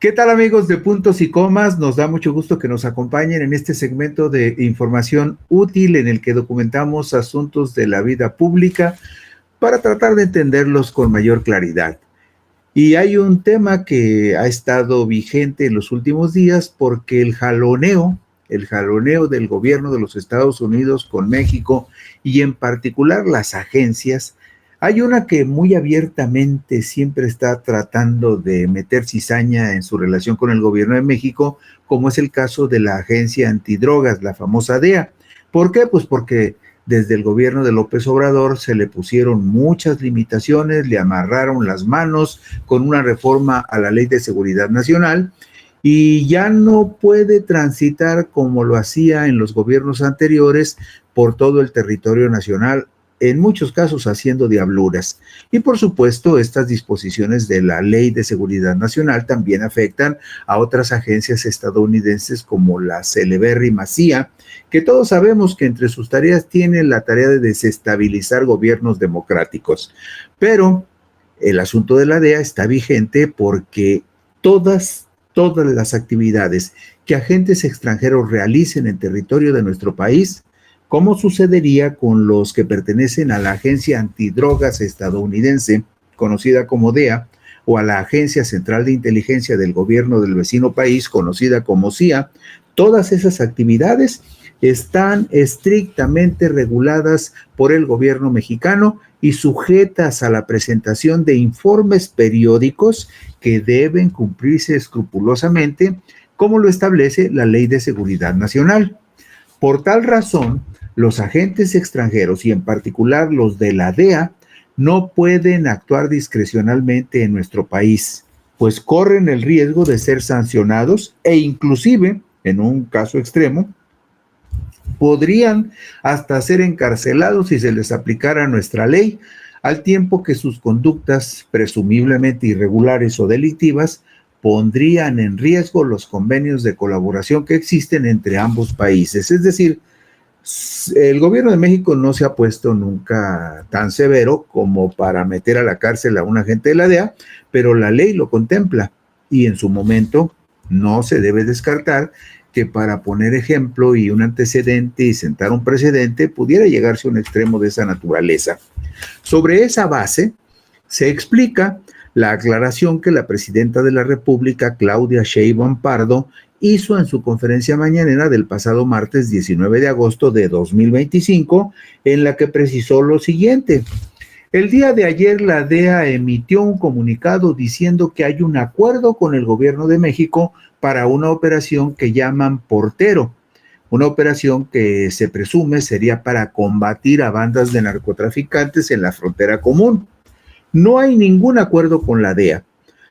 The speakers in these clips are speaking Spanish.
¿Qué tal, amigos de Puntos y Comas? Nos da mucho gusto que nos acompañen en este segmento de información útil en el que documentamos asuntos de la vida pública para tratar de entenderlos con mayor claridad. Y hay un tema que ha estado vigente en los últimos días porque el jaloneo del gobierno de los Estados Unidos con México y en particular las agencias. Hay una que muy abiertamente siempre está tratando de meter cizaña en su relación con el gobierno de México, como es el caso de la agencia antidrogas, la famosa DEA. ¿Por qué? Pues porque desde el gobierno de López Obrador se le pusieron muchas limitaciones, le amarraron las manos con una reforma a la Ley de Seguridad Nacional y ya no puede transitar como lo hacía en los gobiernos anteriores por todo el territorio nacional, en muchos casos haciendo diabluras. Y por supuesto, estas disposiciones de la Ley de Seguridad Nacional también afectan a otras agencias estadounidenses como la celebérrima CIA, que todos sabemos que entre sus tareas tiene la tarea de desestabilizar gobiernos democráticos. Pero el asunto de la DEA está vigente porque todas las actividades que agentes extranjeros realicen en territorio de nuestro país, ¿cómo sucedería con los que pertenecen a la Agencia Antidrogas estadounidense, conocida como DEA, o a la Agencia Central de Inteligencia del Gobierno del vecino país, conocida como CIA? Todas esas actividades están estrictamente reguladas por el gobierno mexicano y sujetas a la presentación de informes periódicos que deben cumplirse escrupulosamente, como lo establece la Ley de Seguridad Nacional. Por tal razón, los agentes extranjeros y en particular los de la DEA no pueden actuar discrecionalmente en nuestro país, pues corren el riesgo de ser sancionados e inclusive, en un caso extremo, podrían hasta ser encarcelados si se les aplicara nuestra ley, al tiempo que sus conductas presumiblemente irregulares o delictivas pondrían en riesgo los convenios de colaboración que existen entre ambos países. Es decir, el gobierno de México no se ha puesto nunca tan severo como para meter a la cárcel a un agente de la DEA, pero la ley lo contempla y en su momento no se debe descartar que para poner ejemplo y un antecedente y sentar un precedente pudiera llegarse a un extremo de esa naturaleza. Sobre esa base se explica la aclaración que la presidenta de la República, Claudia Sheinbaum Pardo, hizo en su conferencia mañanera del pasado martes 19 de agosto de 2025, en la que precisó lo siguiente. El día de ayer la DEA emitió un comunicado diciendo que hay un acuerdo con el gobierno de México para una operación que llaman Portero, una operación que se presume sería para combatir a bandas de narcotraficantes en la frontera común. No hay ningún acuerdo con la DEA.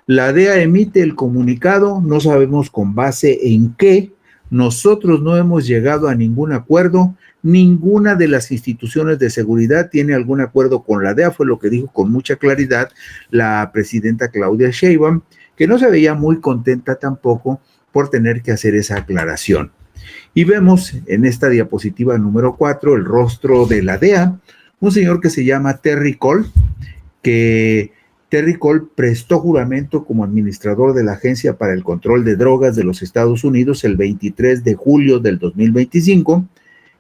La DEA emite el comunicado, no sabemos con base en qué. Nosotros no hemos llegado a ningún acuerdo. Ninguna de las instituciones de seguridad tiene algún acuerdo con la DEA, fue lo que dijo con mucha claridad la presidenta Claudia Sheinbaum, que no se veía muy contenta tampoco por tener que hacer esa aclaración. Y vemos en esta diapositiva número 4 el rostro de la DEA, un señor que se llama Terry Cole, que Terry Cole prestó juramento como administrador de la Agencia para el Control de Drogas de los Estados Unidos el 23 de julio del 2025.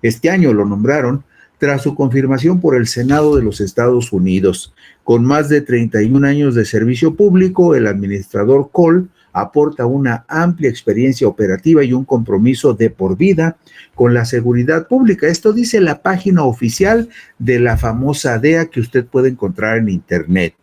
Este año lo nombraron tras su confirmación por el Senado de los Estados Unidos. Con más de 31 años de servicio público, el administrador Cole aporta una amplia experiencia operativa y un compromiso de por vida con la seguridad pública. Esto dice la página oficial de la famosa DEA que usted puede encontrar en internet.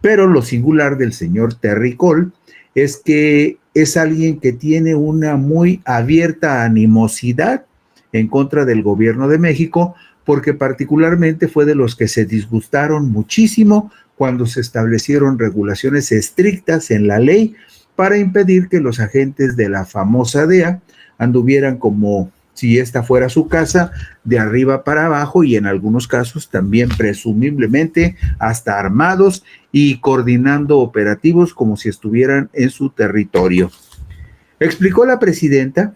Pero lo singular del señor Terry Cole es que es alguien que tiene una muy abierta animosidad en contra del gobierno de México, porque particularmente fue de los que se disgustaron muchísimo cuando se establecieron regulaciones estrictas en la ley para impedir que los agentes de la famosa DEA anduvieran como si esta fuera su casa, de arriba para abajo y en algunos casos también presumiblemente hasta armados y coordinando operativos como si estuvieran en su territorio. Explicó la presidenta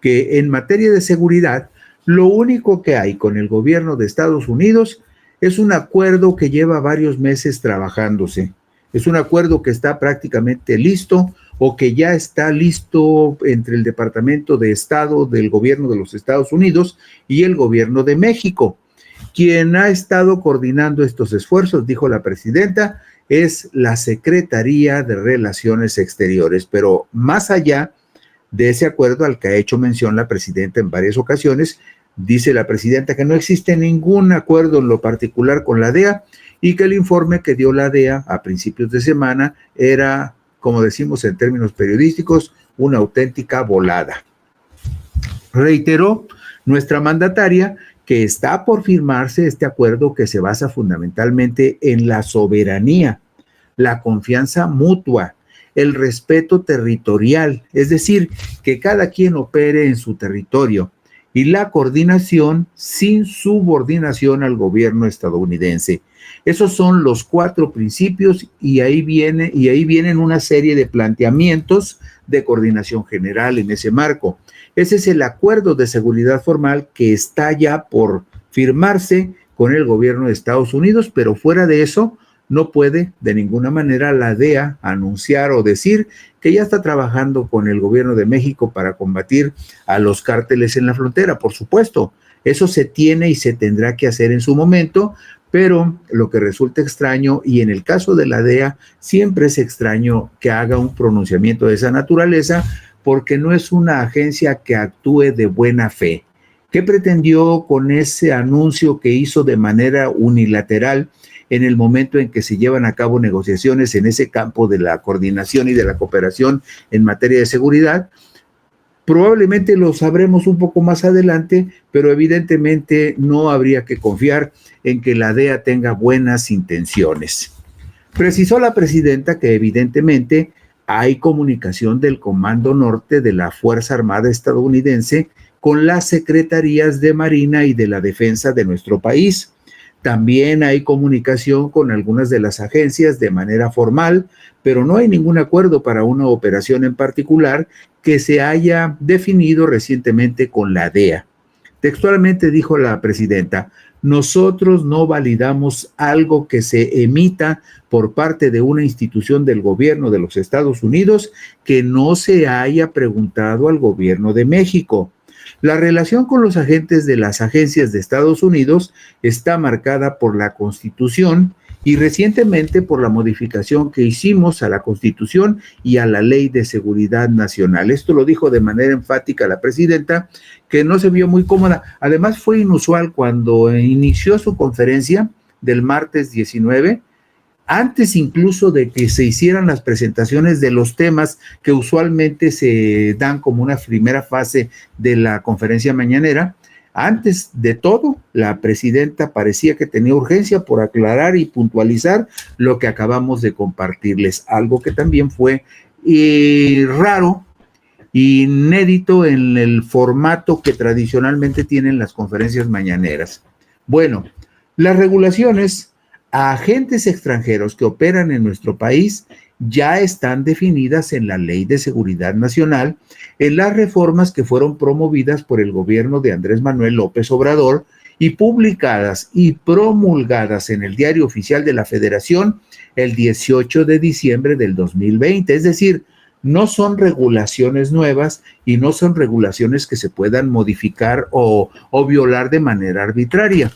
que en materia de seguridad, lo único que hay con el gobierno de Estados Unidos es un acuerdo que lleva varios meses trabajándose. Es un acuerdo que está prácticamente listo, o que ya está listo entre el Departamento de Estado del Gobierno de los Estados Unidos y el Gobierno de México. Quien ha estado coordinando estos esfuerzos, dijo la presidenta, es la Secretaría de Relaciones Exteriores, pero más allá de ese acuerdo al que ha hecho mención la presidenta en varias ocasiones, dice la presidenta que no existe ningún acuerdo en lo particular con la DEA y que el informe que dio la DEA a principios de semana era, como decimos en términos periodísticos, una auténtica volada. Reiteró nuestra mandataria que está por firmarse este acuerdo que se basa fundamentalmente en la soberanía, la confianza mutua, el respeto territorial, es decir, que cada quien opere en su territorio, y la coordinación sin subordinación al gobierno estadounidense. Esos son los 4 principios y ahí vienen una serie de planteamientos de coordinación general en ese marco. Ese es el acuerdo de seguridad formal que está ya por firmarse con el gobierno de Estados Unidos, pero fuera de eso, no puede de ninguna manera la DEA anunciar o decir que ya está trabajando con el gobierno de México para combatir a los cárteles en la frontera. Por supuesto, eso se tiene y se tendrá que hacer en su momento, pero lo que resulta extraño, y en el caso de la DEA siempre es extraño que haga un pronunciamiento de esa naturaleza, porque no es una agencia que actúe de buena fe. ¿Qué pretendió con ese anuncio que hizo de manera unilateral en el momento en que se llevan a cabo negociaciones en ese campo de la coordinación y de la cooperación en materia de seguridad? Probablemente lo sabremos un poco más adelante, pero evidentemente no habría que confiar en que la DEA tenga buenas intenciones. Precisó la presidenta que evidentemente hay comunicación del Comando Norte de la Fuerza Armada estadounidense con las secretarías de Marina y de la Defensa de nuestro país. También hay comunicación con algunas de las agencias de manera formal, pero no hay ningún acuerdo para una operación en particular que se haya definido recientemente con la DEA. Textualmente dijo la presidenta: nosotros no validamos algo que se emita por parte de una institución del gobierno de los Estados Unidos que no se haya preguntado al gobierno de México. La relación con los agentes de las agencias de Estados Unidos está marcada por la Constitución y recientemente por la modificación que hicimos a la Constitución y a la Ley de Seguridad Nacional. Esto lo dijo de manera enfática la presidenta, que no se vio muy cómoda. Además, fue inusual cuando inició su conferencia del martes 19, antes incluso de que se hicieran las presentaciones de los temas que usualmente se dan como una primera fase de la conferencia mañanera. Antes de todo, la presidenta parecía que tenía urgencia por aclarar y puntualizar lo que acabamos de compartirles, algo que también fue raro, inédito en el formato que tradicionalmente tienen las conferencias mañaneras. Bueno, las regulaciones a agentes extranjeros que operan en nuestro país ya están definidas en la Ley de Seguridad Nacional, en las reformas que fueron promovidas por el gobierno de Andrés Manuel López Obrador y publicadas y promulgadas en el Diario Oficial de la Federación el 18 de diciembre del 2020. Es decir, no son regulaciones nuevas y no son regulaciones que se puedan modificar o violar de manera arbitraria.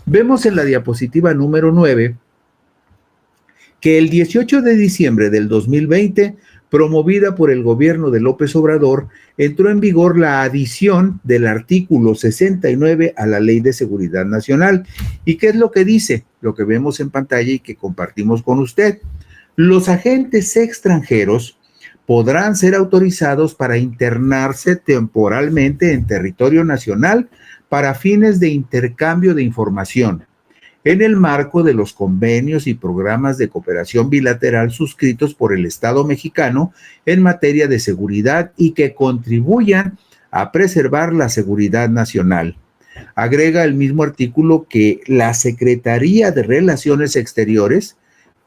Vemos en la diapositiva número 9 que el 18 de diciembre del 2020, promovida por el gobierno de López Obrador, entró en vigor la adición del artículo 69 a la Ley de Seguridad Nacional. ¿Y qué es lo que dice? Lo que vemos en pantalla y que compartimos con usted. Los agentes extranjeros podrán ser autorizados para internarse temporalmente en territorio nacional para fines de intercambio de información, en el marco de los convenios y programas de cooperación bilateral suscritos por el Estado mexicano en materia de seguridad y que contribuyan a preservar la seguridad nacional. Agrega el mismo artículo que la Secretaría de Relaciones Exteriores,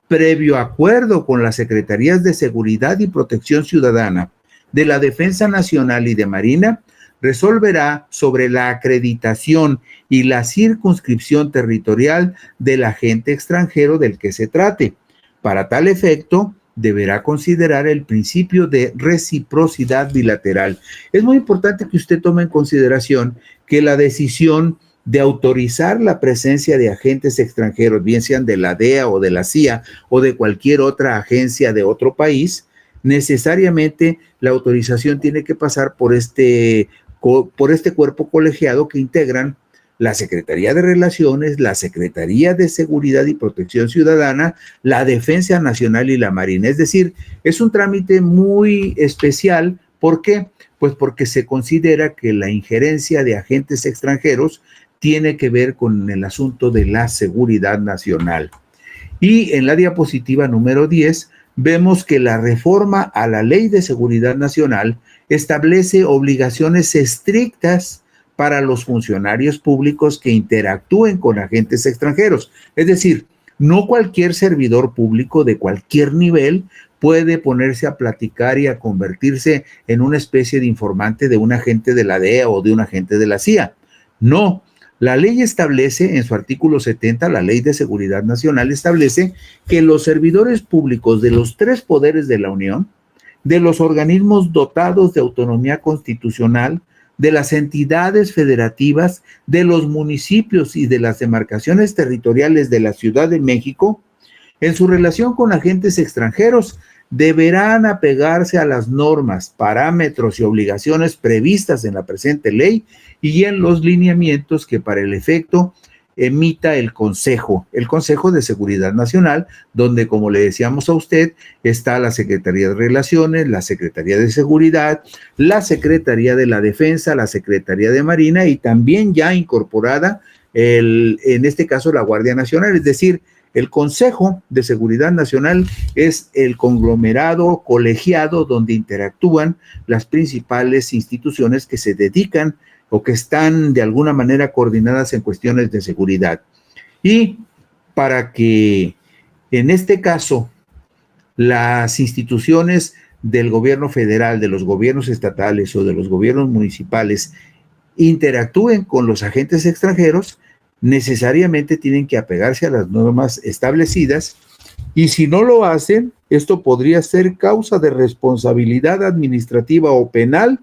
previo acuerdo con las Secretarías de Seguridad y Protección Ciudadana, de la Defensa Nacional y de Marina, resolverá sobre la acreditación y la circunscripción territorial del agente extranjero del que se trate. Para tal efecto, deberá considerar el principio de reciprocidad bilateral. Es muy importante que usted tome en consideración que la decisión de autorizar la presencia de agentes extranjeros, bien sean de la DEA o de la CIA o de cualquier otra agencia de otro país, necesariamente la autorización tiene que pasar por este cuerpo colegiado que integran la Secretaría de Relaciones, la Secretaría de Seguridad y Protección Ciudadana, la Defensa Nacional y la Marina. Es decir, es un trámite muy especial. ¿Por qué? Pues porque se considera que la injerencia de agentes extranjeros tiene que ver con el asunto de la seguridad nacional. Y en la diapositiva número 10 vemos que la reforma a la Ley de Seguridad Nacional establece obligaciones estrictas para los funcionarios públicos que interactúen con agentes extranjeros. Es decir, no cualquier servidor público de cualquier nivel puede ponerse a platicar y a convertirse en una especie de informante de un agente de la DEA o de un agente de la CIA. No, la ley establece, en su artículo 70, la Ley de Seguridad Nacional establece que los servidores públicos de los 3 poderes de la Unión, de los organismos dotados de autonomía constitucional, de las entidades federativas, de los municipios y de las demarcaciones territoriales de la Ciudad de México, en su relación con agentes extranjeros, deberán apegarse a las normas, parámetros y obligaciones previstas en la presente ley y en los lineamientos que para el efecto emita el Consejo de Seguridad Nacional, donde, como le decíamos a usted, está la Secretaría de Relaciones, la Secretaría de Seguridad, la Secretaría de la Defensa, la Secretaría de Marina y también ya incorporada, en este caso, la Guardia Nacional. Es decir, el Consejo de Seguridad Nacional es el conglomerado colegiado donde interactúan las principales instituciones que se dedican o que están de alguna manera coordinadas en cuestiones de seguridad. Y para que en este caso las instituciones del gobierno federal, de los gobiernos estatales o de los gobiernos municipales interactúen con los agentes extranjeros, necesariamente tienen que apegarse a las normas establecidas, y si no lo hacen, esto podría ser causa de responsabilidad administrativa o penal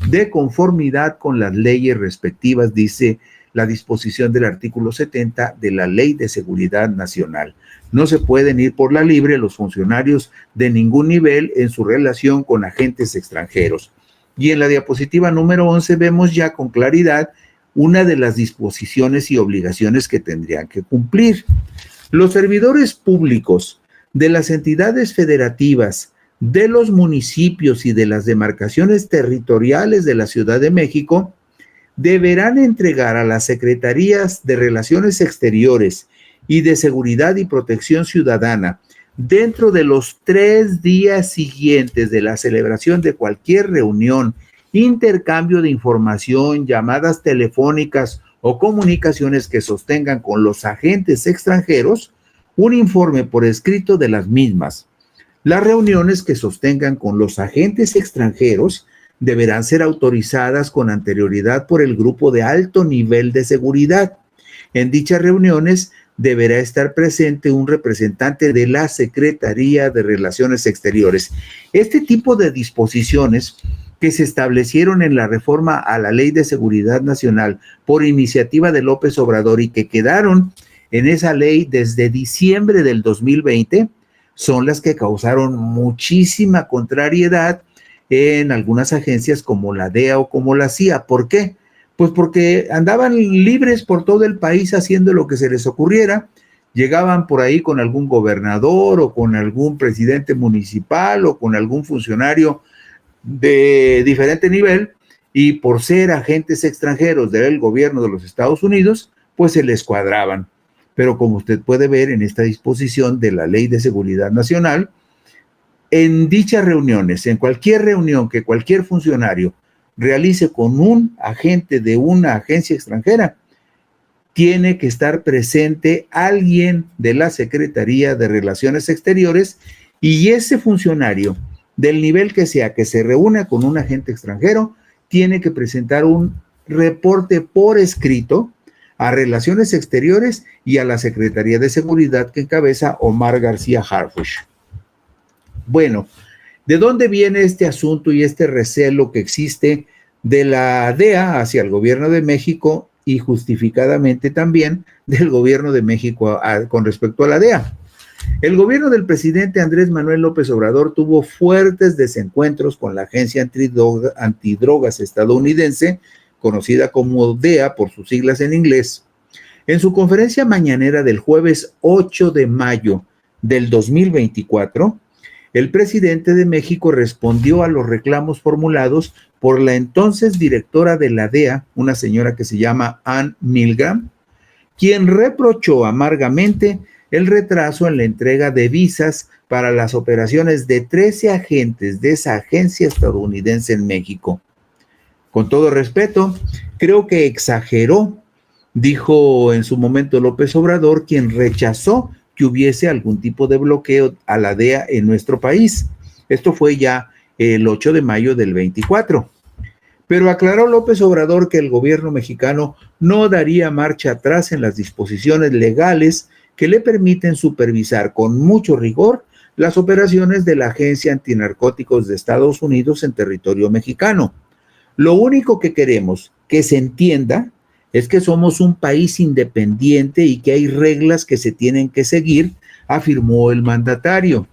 de conformidad con las leyes respectivas, dice la disposición del artículo 70 de la Ley de Seguridad Nacional. No se pueden ir por la libre los funcionarios de ningún nivel en su relación con agentes extranjeros. Y en la diapositiva número 11 vemos ya con claridad una de las disposiciones y obligaciones que tendrían que cumplir. Los servidores públicos de las entidades federativas, de los municipios y de las demarcaciones territoriales de la Ciudad de México deberán entregar a las Secretarías de Relaciones Exteriores y de Seguridad y Protección Ciudadana, dentro de los 3 días siguientes de la celebración de cualquier reunión, intercambio de información, llamadas telefónicas o comunicaciones que sostengan con los agentes extranjeros, un informe por escrito de las mismas. Las reuniones que sostengan con los agentes extranjeros deberán ser autorizadas con anterioridad por el grupo de alto nivel de seguridad. En dichas reuniones deberá estar presente un representante de la Secretaría de Relaciones Exteriores. Este tipo de disposiciones que se establecieron en la reforma a la Ley de Seguridad Nacional por iniciativa de López Obrador y que quedaron en esa ley desde diciembre del 2020, son las que causaron muchísima contrariedad en algunas agencias como la DEA o como la CIA. ¿Por qué? Pues porque andaban libres por todo el país haciendo lo que se les ocurriera. Llegaban por ahí con algún gobernador o con algún presidente municipal o con algún funcionario de diferente nivel, y por ser agentes extranjeros del gobierno de los Estados Unidos, pues se les cuadraban. Pero como usted puede ver en esta disposición de la Ley de Seguridad Nacional, en dichas reuniones, en cualquier reunión que cualquier funcionario realice con un agente de una agencia extranjera, tiene que estar presente alguien de la Secretaría de Relaciones Exteriores, y ese funcionario, del nivel que sea, que se reúna con un agente extranjero, tiene que presentar un reporte por escrito a Relaciones Exteriores y a la Secretaría de Seguridad que encabeza Omar García Harfuch. Bueno, ¿de dónde viene este asunto y este recelo que existe de la DEA hacia el gobierno de México y justificadamente también del gobierno de México con respecto a la DEA? El gobierno del presidente Andrés Manuel López Obrador tuvo fuertes desencuentros con la agencia antidrogas estadounidense, conocida como DEA por sus siglas en inglés. En su conferencia mañanera del jueves 8 de mayo del 2024, el presidente de México respondió a los reclamos formulados por la entonces directora de la DEA, una señora que se llama Ann Milgram, quien reprochó amargamente el retraso en la entrega de visas para las operaciones de 13 agentes de esa agencia estadounidense en México. Con todo respeto, creo que exageró, dijo en su momento López Obrador, quien rechazó que hubiese algún tipo de bloqueo a la DEA en nuestro país. Esto fue ya el 8 de mayo del 24. Pero aclaró López Obrador que el gobierno mexicano no daría marcha atrás en las disposiciones legales que le permiten supervisar con mucho rigor las operaciones de la Agencia Antinarcóticos de Estados Unidos en territorio mexicano. Lo único que queremos que se entienda es que somos un país independiente y que hay reglas que se tienen que seguir, afirmó el mandatario.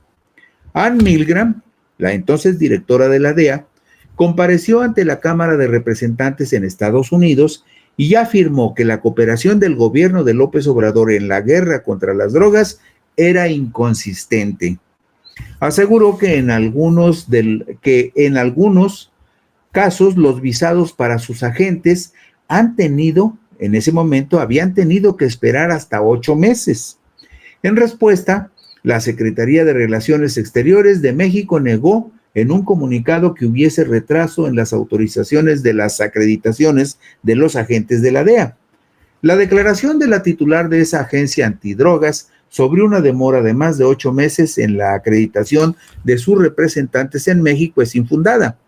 Ann Milgram, la entonces directora de la DEA, compareció ante la Cámara de Representantes en Estados Unidos y afirmó que la cooperación del gobierno de López Obrador en la guerra contra las drogas era inconsistente. Aseguró que en algunos casos los visados para sus agentes en ese momento habían tenido que esperar hasta 8 meses. En respuesta, la Secretaría de Relaciones Exteriores de México negó en un comunicado que hubiese retraso en las autorizaciones de las acreditaciones de los agentes de la DEA. La declaración de la titular de esa agencia antidrogas sobre una demora de más de 8 meses en la acreditación de sus representantes en México es infundada.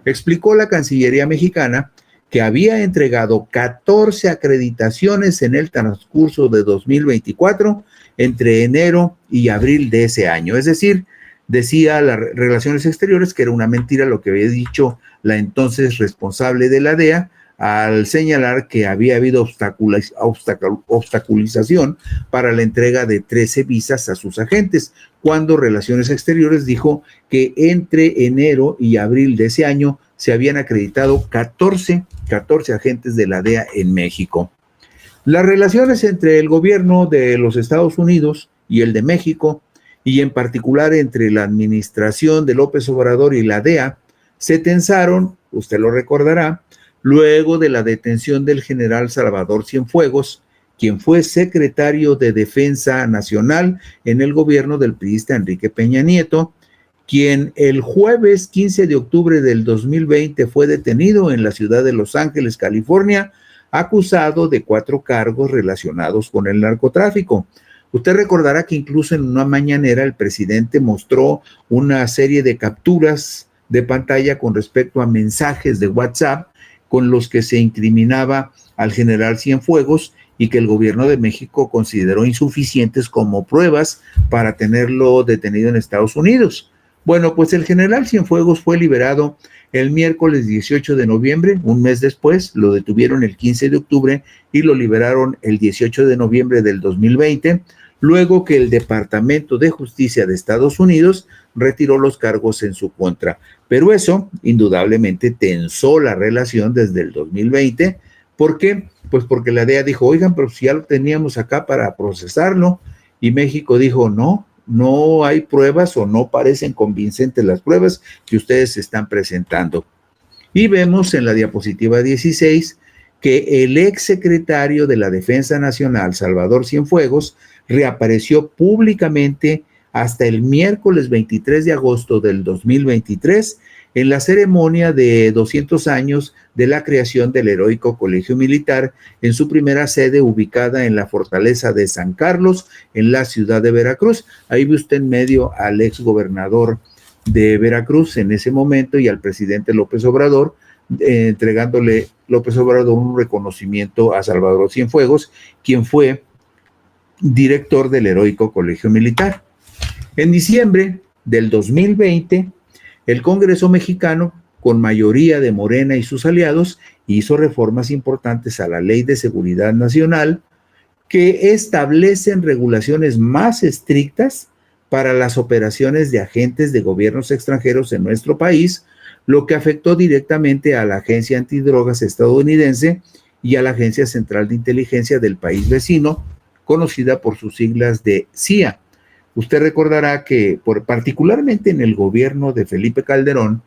Explicó la Cancillería mexicana que había entregado 14 acreditaciones en el transcurso de 2024 entre enero y abril de ese año. Es decir, decía las Relaciones Exteriores que era una mentira lo que había dicho la entonces responsable de la DEA al señalar que había habido obstaculización para la entrega de 13 visas a sus agentes, cuando Relaciones Exteriores dijo que entre enero y abril de ese año se habían acreditado 14 agentes de la DEA en México. Las relaciones entre el gobierno de los Estados Unidos y el de México, y en particular entre la administración de López Obrador y la DEA, se tensaron, usted lo recordará, luego de la detención del general Salvador Cienfuegos, quien fue secretario de Defensa Nacional en el gobierno del priista Enrique Peña Nieto, quien el jueves 15 de octubre del 2020 fue detenido en la ciudad de Los Ángeles, California, acusado de 4 cargos relacionados con el narcotráfico. Usted recordará que incluso en una mañanera el presidente mostró una serie de capturas de pantalla con respecto a mensajes de WhatsApp con los que se incriminaba al general Cienfuegos y que el gobierno de México consideró insuficientes como pruebas para tenerlo detenido en Estados Unidos. Bueno, pues el general Cienfuegos fue liberado el miércoles 18 de noviembre, un mes después, lo detuvieron el 15 de octubre y lo liberaron el 18 de noviembre del 2020, luego que el Departamento de Justicia de Estados Unidos retiró los cargos en su contra. Pero eso, indudablemente, tensó la relación desde el 2020. ¿Por qué? Pues porque la DEA dijo, oigan, pero si ya lo teníamos acá para procesarlo, y México dijo, no hay pruebas o no parecen convincentes las pruebas que ustedes están presentando. Y vemos en la diapositiva 16 que el exsecretario de la Defensa Nacional, Salvador Cienfuegos, reapareció públicamente hasta el miércoles 23 de agosto del 2023 en la ceremonia de 200 años de la creación del heroico Colegio Militar en su primera sede ubicada en la fortaleza de San Carlos, en la ciudad de Veracruz. Ahí ve usted en medio al exgobernador de Veracruz en ese momento y al presidente López Obrador, entregándole López Obrador un reconocimiento a Salvador Cienfuegos, quien fue director del heroico Colegio Militar. En diciembre del 2020, el Congreso mexicano, con mayoría de Morena y sus aliados, hizo reformas importantes a la Ley de Seguridad Nacional que establecen regulaciones más estrictas para las operaciones de agentes de gobiernos extranjeros en nuestro país, lo que afectó directamente a la Agencia Antidrogas estadounidense y a la Agencia Central de Inteligencia del país vecino, conocida por sus siglas de CIA. Usted recordará que, particularmente en el gobierno de Felipe Calderón,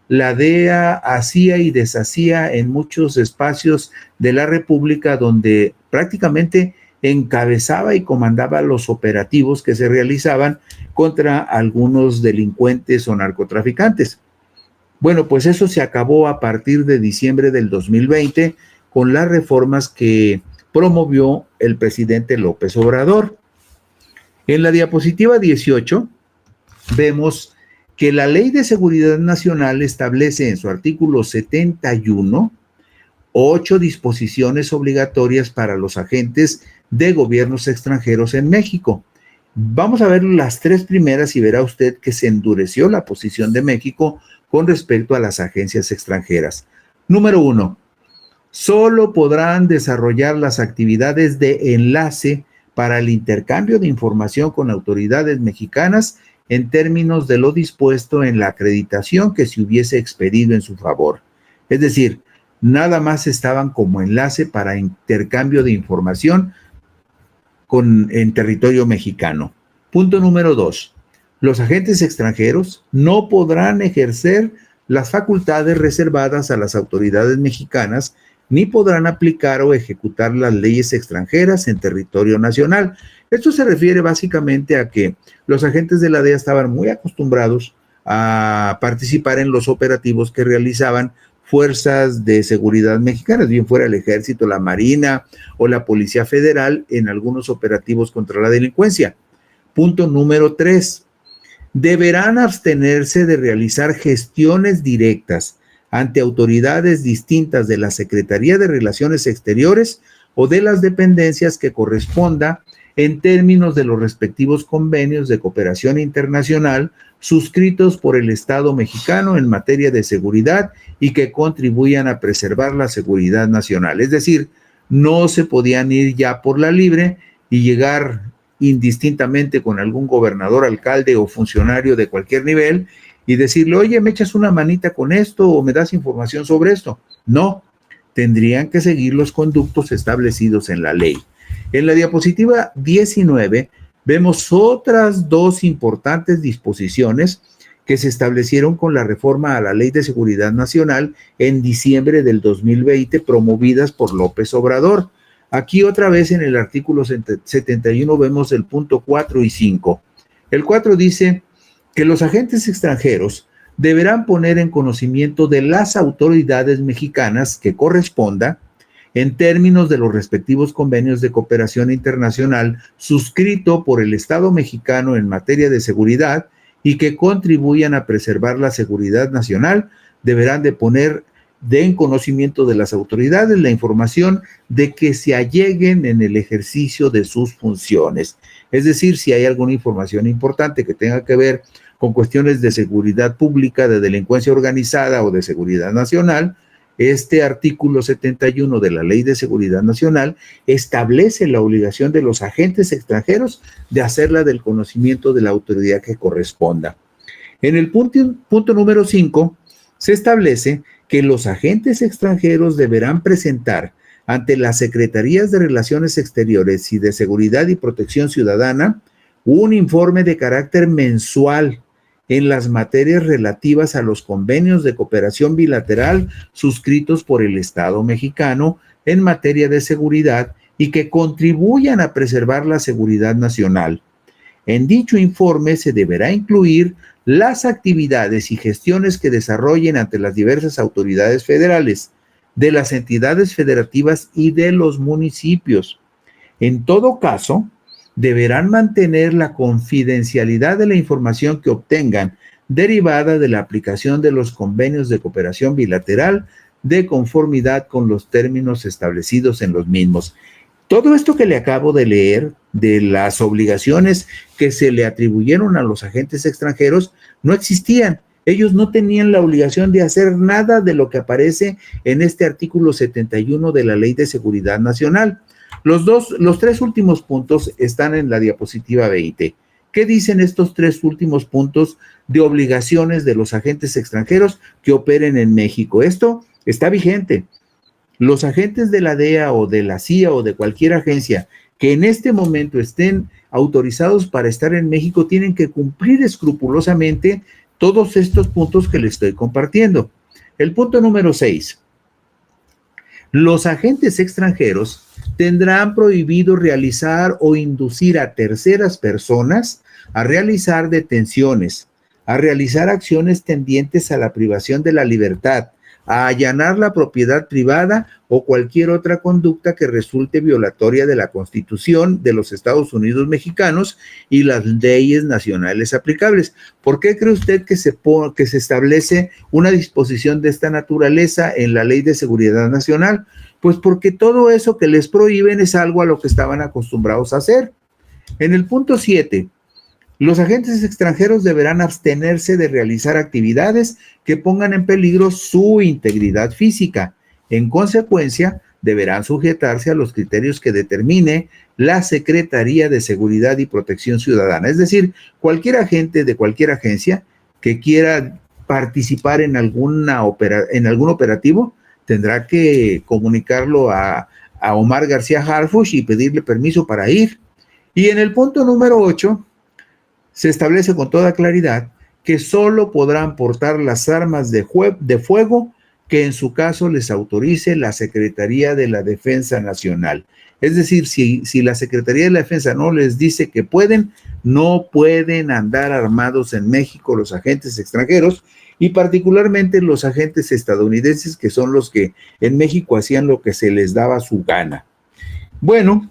la DEA hacía y deshacía en muchos espacios de la República donde prácticamente encabezaba y comandaba los operativos que se realizaban contra algunos delincuentes o narcotraficantes. Bueno, pues eso se acabó a partir de diciembre del 2020 con las reformas que promovió el presidente López Obrador. En la diapositiva 18 vemos que la Ley de Seguridad Nacional establece en su artículo 71 8 disposiciones obligatorias para los agentes de gobiernos extranjeros en México. Vamos a ver las 3 primeras y verá usted que se endureció la posición de México con respecto a las agencias extranjeras. Número 1, solo podrán desarrollar las actividades de enlace para el intercambio de información con autoridades mexicanas en términos de lo dispuesto en la acreditación que se hubiese expedido en su favor. Es decir, nada más estaban como enlace para intercambio de información en territorio mexicano. Punto número 2. Los agentes extranjeros no podrán ejercer las facultades reservadas a las autoridades mexicanas ni podrán aplicar o ejecutar las leyes extranjeras en territorio nacional. Esto se refiere básicamente a que los agentes de la DEA estaban muy acostumbrados a participar en los operativos que realizaban fuerzas de seguridad mexicanas, bien fuera el Ejército, la Marina o la Policía Federal en algunos operativos contra la delincuencia. Punto número 3. Deberán abstenerse de realizar gestiones directas ante autoridades distintas de la Secretaría de Relaciones Exteriores o de las dependencias que corresponda en términos de los respectivos convenios de cooperación internacional suscritos por el Estado mexicano en materia de seguridad y que contribuyan a preservar la seguridad nacional. Es decir, no se podían ir ya por la libre y llegar indistintamente con algún gobernador, alcalde o funcionario de cualquier nivel y decirle, oye, ¿me echas una manita con esto o me das información sobre esto? No, tendrían que seguir los conductos establecidos en la ley. En la diapositiva 19 vemos otras 2 importantes disposiciones que se establecieron con la reforma a la Ley de Seguridad Nacional en diciembre del 2020, promovidas por López Obrador. Aquí otra vez en el artículo 71 vemos el punto 4 y 5. El 4 dice que los agentes extranjeros deberán poner en conocimiento de las autoridades mexicanas que corresponda en términos de los respectivos convenios de cooperación internacional suscrito por el Estado mexicano en materia de seguridad y que contribuyan a preservar la seguridad nacional, deberán de poner en conocimiento de las autoridades la información de que se alleguen en el ejercicio de sus funciones. Es decir, si hay alguna información importante que tenga que ver con cuestiones de seguridad pública, de delincuencia organizada o de seguridad nacional, este artículo 71 de la Ley de Seguridad Nacional establece la obligación de los agentes extranjeros de hacerla del conocimiento de la autoridad que corresponda. En el punto número 5 se establece que los agentes extranjeros deberán presentar ante las Secretarías de Relaciones Exteriores y de Seguridad y Protección Ciudadana un informe de carácter mensual en las materias relativas a los convenios de cooperación bilateral suscritos por el Estado mexicano en materia de seguridad y que contribuyan a preservar la seguridad nacional. En dicho informe se deberá incluir las actividades y gestiones que desarrollen ante las diversas autoridades federales, de las entidades federativas y de los municipios. En todo caso, deberán mantener la confidencialidad de la información que obtengan derivada de la aplicación de los convenios de cooperación bilateral de conformidad con los términos establecidos en los mismos. Todo esto que le acabo de leer de las obligaciones que se le atribuyeron a los agentes extranjeros no existían. Ellos no tenían la obligación de hacer nada de lo que aparece en este artículo 71 de la Ley de Seguridad Nacional. Los tres últimos puntos están en la diapositiva 20. ¿Qué dicen estos tres últimos puntos de obligaciones de los agentes extranjeros que operen en México? Esto está vigente. Los agentes de la DEA o de la CIA o de cualquier agencia que en este momento estén autorizados para estar en México tienen que cumplir escrupulosamente todos estos puntos que les estoy compartiendo. El punto número 6. Los agentes extranjeros tendrán prohibido realizar o inducir a terceras personas a realizar detenciones, a realizar acciones tendientes a la privación de la libertad, a allanar la propiedad privada o cualquier otra conducta que resulte violatoria de la Constitución de los Estados Unidos mexicanos y las leyes nacionales aplicables. ¿Por qué cree usted que se establece una disposición de esta naturaleza en la Ley de Seguridad Nacional? Pues porque todo eso que les prohíben es algo a lo que estaban acostumbrados a hacer. En el punto 7, los agentes extranjeros deberán abstenerse de realizar actividades que pongan en peligro su integridad física. En consecuencia, deberán sujetarse a los criterios que determine la Secretaría de Seguridad y Protección Ciudadana. Es decir, cualquier agente de cualquier agencia que quiera participar en algún operativo tendrá que comunicarlo a Omar García Harfuch y pedirle permiso para ir. Y en el punto número 8, se establece con toda claridad que solo podrán portar las armas de fuego que en su caso les autorice la Secretaría de la Defensa Nacional. Es decir, si la Secretaría de la Defensa no les dice que pueden, no pueden andar armados en México los agentes extranjeros y particularmente los agentes estadounidenses, que son los que en México hacían lo que se les daba su gana. Bueno,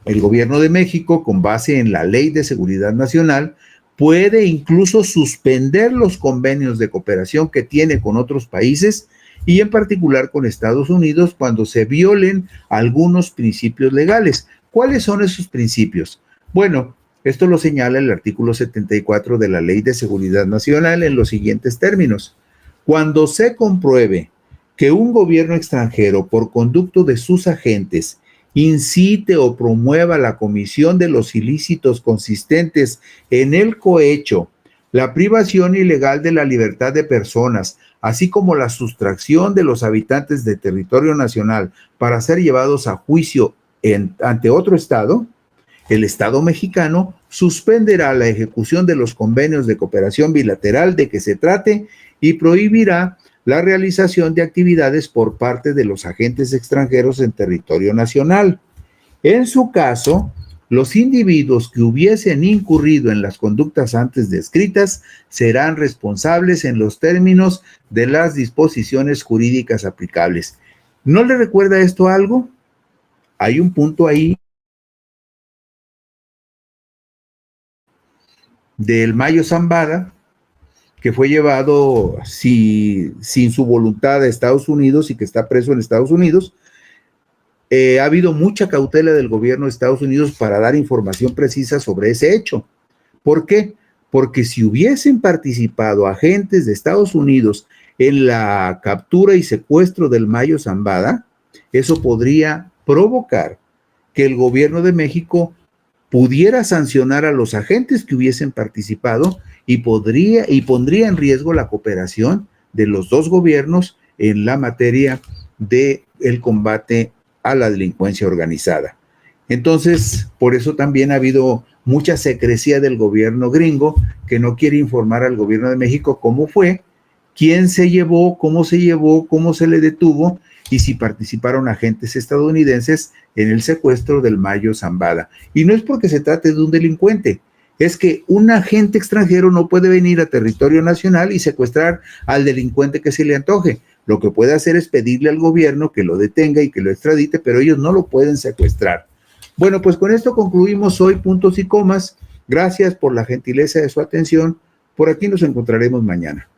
el gobierno de México, con base en la Ley de Seguridad Nacional, puede incluso suspender los convenios de cooperación que tiene con otros países y en particular con Estados Unidos cuando se violen algunos principios legales. ¿Cuáles son esos principios? Bueno, esto lo señala el artículo 74 de la Ley de Seguridad Nacional en los siguientes términos. Cuando se compruebe que un gobierno extranjero, por conducto de sus agentes, incite o promueva la comisión de los ilícitos consistentes en el cohecho, la privación ilegal de la libertad de personas, así como la sustracción de los habitantes de territorio nacional para ser llevados a juicio ante otro estado, el Estado mexicano suspenderá la ejecución de los convenios de cooperación bilateral de que se trate y prohibirá la realización de actividades por parte de los agentes extranjeros en territorio nacional. En su caso, los individuos que hubiesen incurrido en las conductas antes descritas serán responsables en los términos de las disposiciones jurídicas aplicables. ¿No le recuerda esto algo? Hay un punto ahí del Mayo Zambada, que fue llevado sin su voluntad a Estados Unidos y que está preso en Estados Unidos. Ha habido mucha cautela del gobierno de Estados Unidos para dar información precisa sobre ese hecho. ¿Por qué? Porque si hubiesen participado agentes de Estados Unidos en la captura y secuestro del Mayo Zambada, eso podría provocar que el gobierno de México pudiera sancionar a los agentes que hubiesen participado y pondría en riesgo la cooperación de los dos gobiernos en la materia del combate a la delincuencia organizada. Entonces, por eso también ha habido mucha secrecía del gobierno gringo que no quiere informar al gobierno de México cómo fue, quién se llevó, cómo se le detuvo y si participaron agentes estadounidenses en el secuestro del Mayo Zambada. Y no es porque se trate de un delincuente, es que un agente extranjero no puede venir a territorio nacional y secuestrar al delincuente que se le antoje. Lo que puede hacer es pedirle al gobierno que lo detenga y que lo extradite, pero ellos no lo pueden secuestrar. Bueno, pues con esto concluimos hoy Puntos y Comas. Gracias por la gentileza de su atención. Por aquí nos encontraremos mañana.